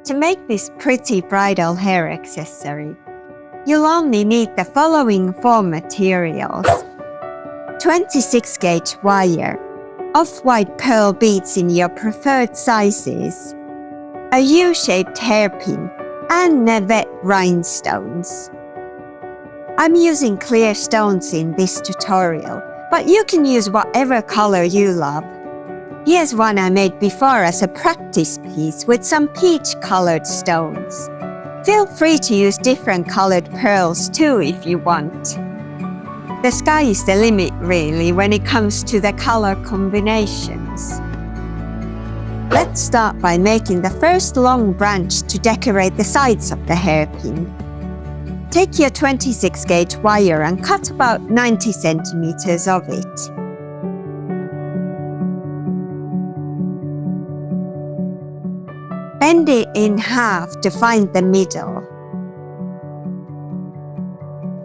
To make this pretty bridal hair accessory, you'll only need the following 4 materials: 26-gauge wire, off-white pearl beads in your preferred sizes, a U-shaped hairpin, and navette rhinestones. I'm using clear stones in this tutorial, but you can use whatever color you love. Here's one I made before as a practice piece with some peach-colored stones. Feel free to use different colored pearls too if you want. The sky is the limit really when it comes to the color combinations. Let's start by making the first long branch to decorate the sides of the hairpin. Take your 26-gauge wire and cut about 90 centimeters of it. Bend it in half to find the middle.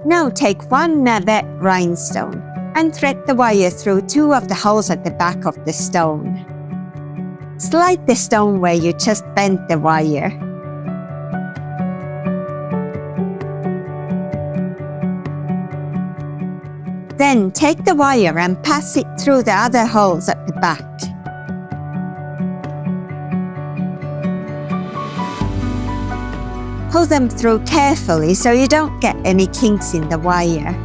Now take one navette rhinestone and thread the wire through 2 of the holes at the back of the stone. Slide the stone where you just bent the wire. Then take the wire and pass it through the other holes at the back. Pull them through carefully so you don't get any kinks in the wire.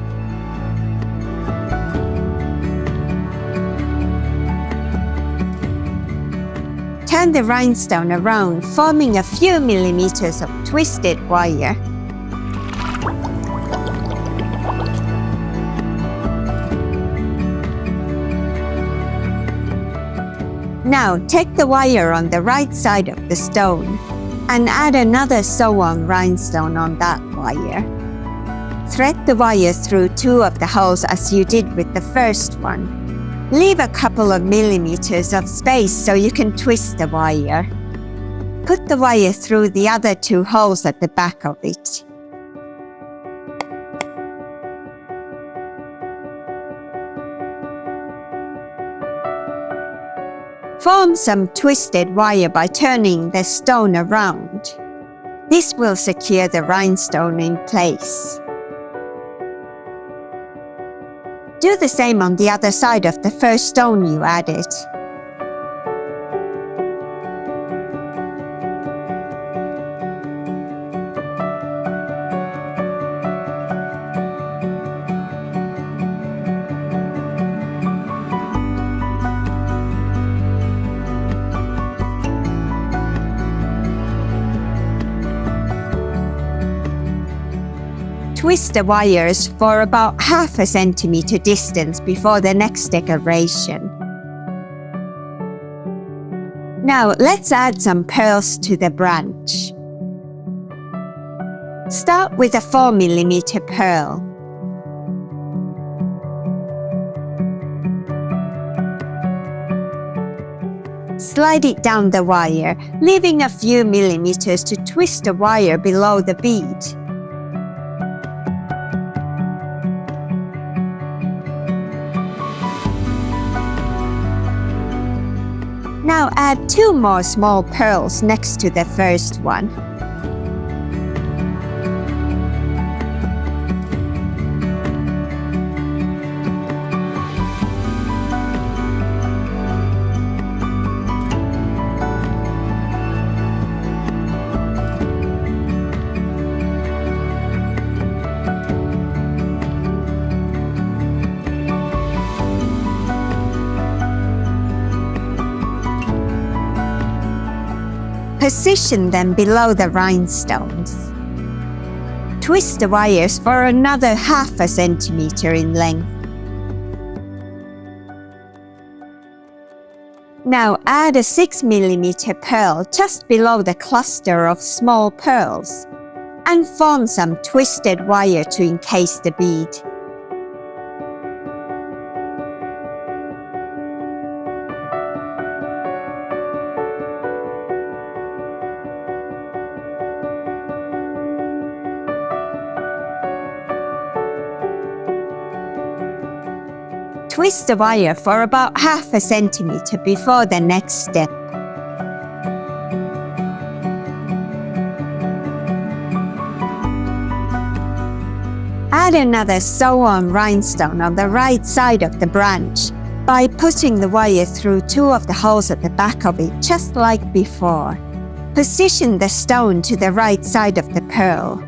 Turn the rhinestone around, forming a few millimeters of twisted wire. Now take the wire on the right side of the stone and add another sew-on rhinestone on that wire. Thread the wire through 2 of the holes as you did with the first one. Leave a couple of millimeters of space so you can twist the wire. Put the wire through the other 2 holes at the back of it. Form some twisted wire by turning the stone around. This will secure the rhinestone in place. Do the same on the other side of the first stone you added. Twist the wires for about half a centimeter distance before the next decoration. Now let's add some pearls to the branch. Start with a 4mm pearl. Slide it down the wire, leaving a few millimeters to twist the wire below the bead. Now add 2 more small pearls next to the first one. Position them below the rhinestones. Twist the wires for another half a centimeter in length. Now add a 6mm pearl just below the cluster of small pearls and form some twisted wire to encase the bead. Twist the wire for about half a centimeter before the next step. Add another sew-on rhinestone on the right side of the branch by putting the wire through two of the holes at the back of it, just like before. Position the stone to the right side of the pearl.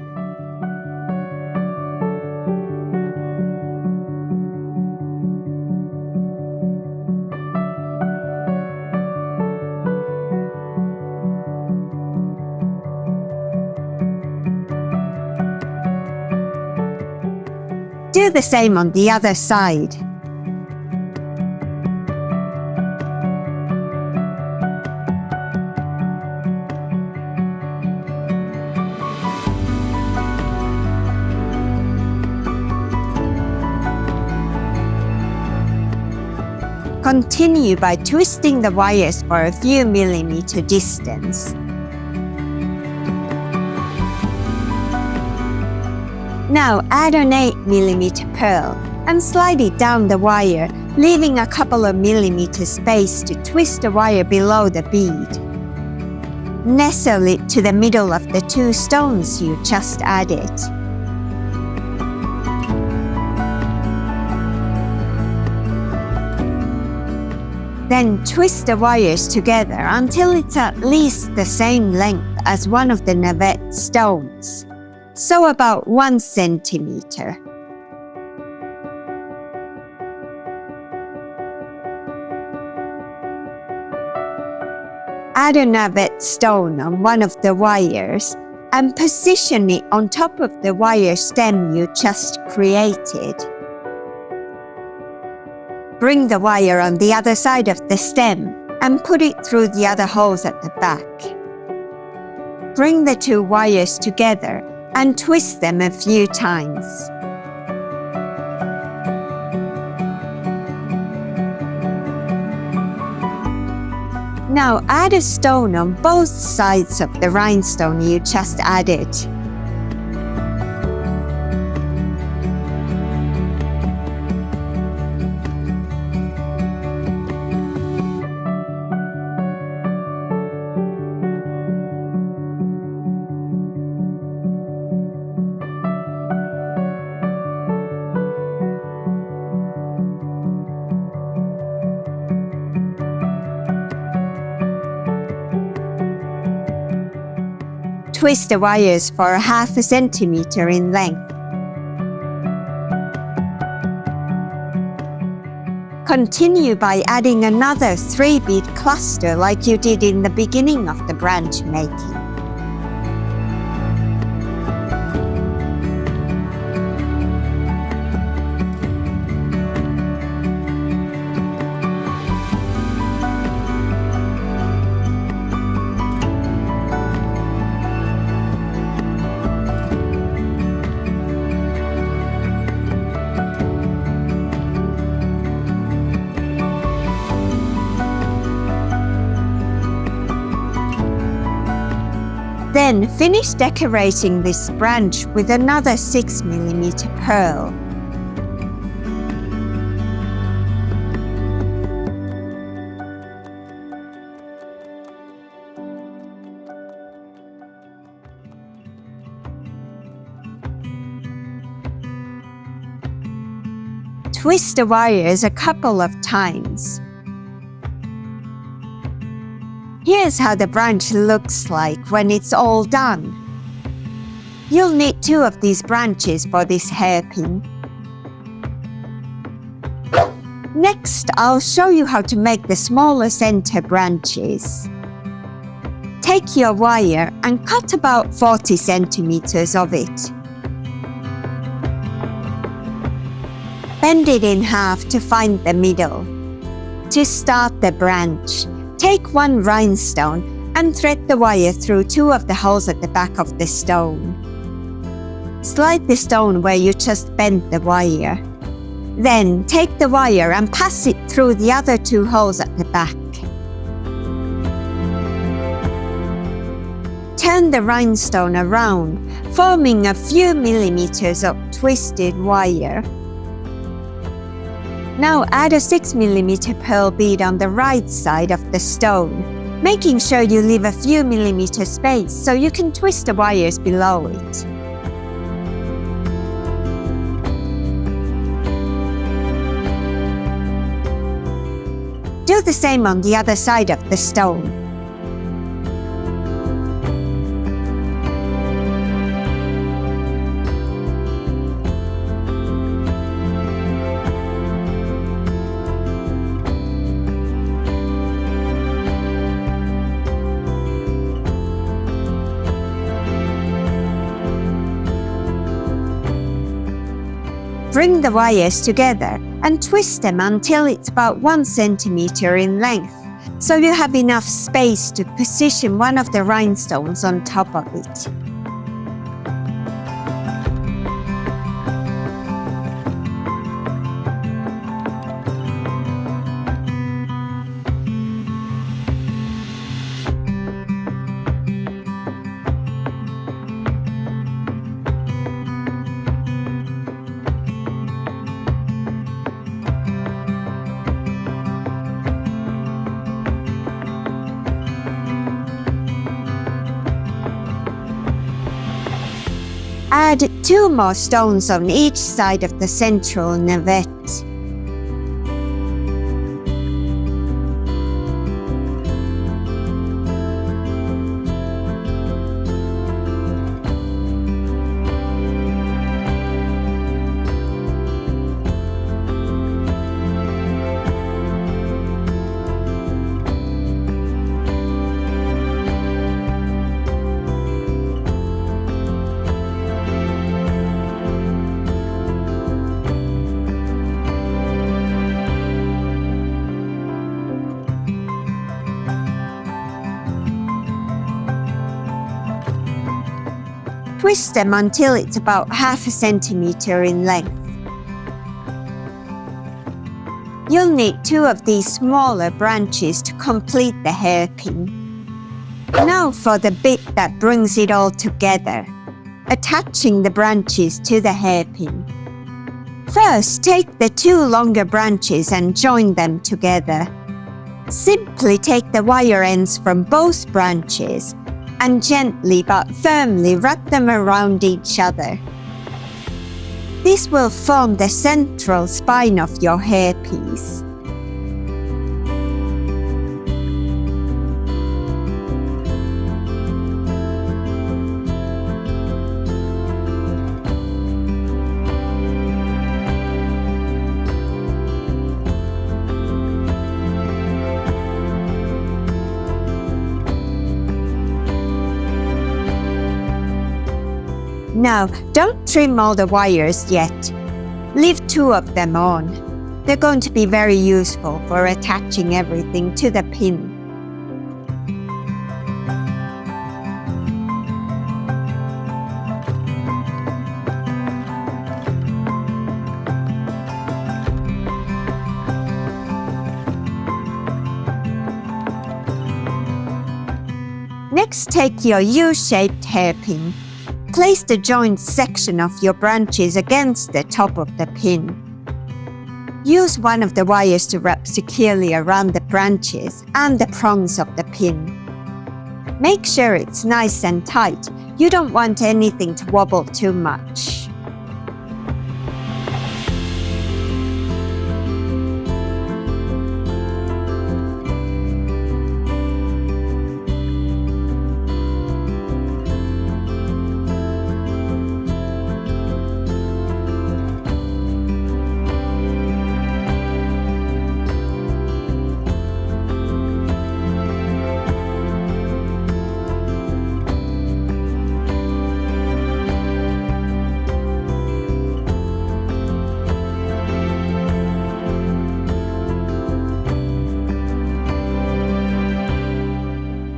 Do the same on the other side. Continue by twisting the wires for a few millimeter distance. Now add an 8mm pearl and slide it down the wire, leaving a couple of millimeter space to twist the wire below the bead. Nestle it to the middle of the two stones you just added. Then twist the wires together until it's at least the same length as one of the navette stones, so about 1 centimeter. Add a navette stone on one of the wires and position it on top of the wire stem you just created. Bring the wire on the other side of the stem and put it through the other holes at the back. Bring the two wires together and twist them a few times. Now add a stone on both sides of the rhinestone you just added. Twist the wires for 1/2 centimeter in length. Continue by adding another 3-bead cluster like you did in the beginning of the branch making. Then finish decorating this branch with another 6mm pearl. Twist the wires a couple of times. Here's how the branch looks like when it's all done. You'll need 2 of these branches for this hairpin. Next, I'll show you how to make the smaller center branches. Take your wire and cut about 40 centimeters of it. Bend it in half to find the middle. To start the branch, take 1 rhinestone and thread the wire through 2 of the holes at the back of the stone. Slide the stone where you just bent the wire. Then take the wire and pass it through the other 2 holes at the back. Turn the rhinestone around, forming a few millimeters of twisted wire. Now add a 6mm pearl bead on the right side of the stone, making sure you leave a few millimeter space so you can twist the wires below it. Do the same on the other side of the stone. Bring the wires together and twist them until it's about 1 centimeter in length, so you have enough space to position one of the rhinestones on top of it. Add 2 more stones on each side of the central navette. Twist them until it's about 1/2 centimeter in length. You'll need 2 of these smaller branches to complete the hairpin. Now for the bit that brings it all together, attaching the branches to the hairpin. First, take the 2 longer branches and join them together. Simply take the wire ends from both branches and gently but firmly wrap them around each other. This will form the central spine of your hairpiece. Now, don't trim all the wires yet. Leave 2 of them on. They're going to be very useful for attaching everything to the pin. Next, take your U-shaped hairpin. Place the joint section of your branches against the top of the pin. Use one of the wires to wrap securely around the branches and the prongs of the pin. Make sure it's nice and tight. You don't want anything to wobble too much.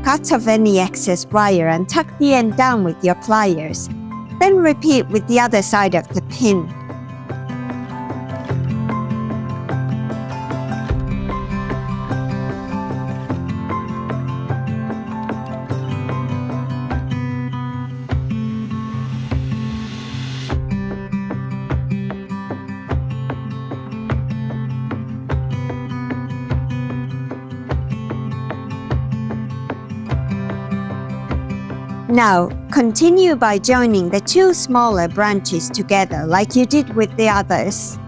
Cut off any excess wire and tuck the end down with your pliers. Then repeat with the other side of the pin. Now, continue by joining the 2 smaller branches together like you did with the others.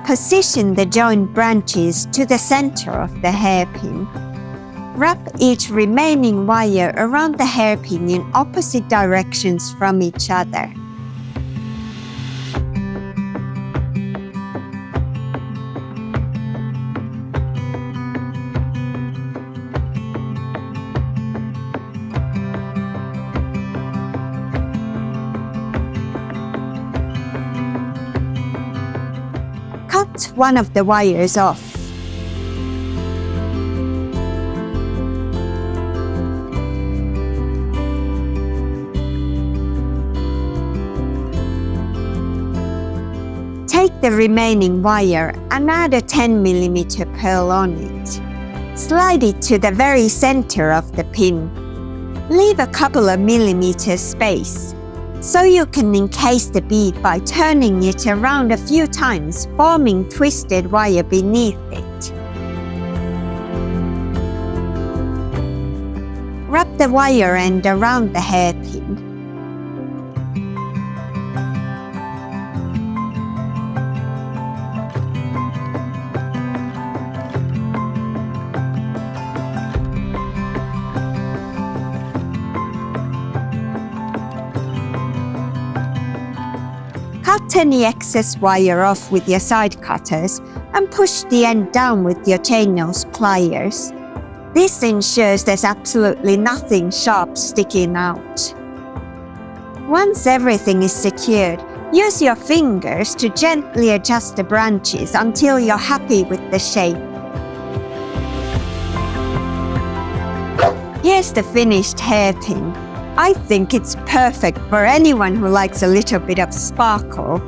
Position the joined branches to the center of the hairpin. Wrap each remaining wire around the hairpin in opposite directions from each other. Cut one of the wires off. Take the remaining wire and add a 10mm pearl on it. Slide it to the very center of the pin. Leave a couple of millimeters space, so you can encase the bead by turning it around a few times, forming twisted wire beneath it. Wrap the wire end around the hairpin. Cut any excess wire off with your side cutters and push the end down with your chain nose pliers. This ensures there's absolutely nothing sharp sticking out. Once everything is secured, use your fingers to gently adjust the branches until you're happy with the shape. Here's the finished hairpin. I think it's perfect for anyone who likes a little bit of sparkle.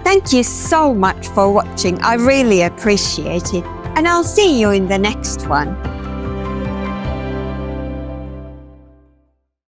Thank you so much for watching. I really appreciate it. And I'll see you in the next one.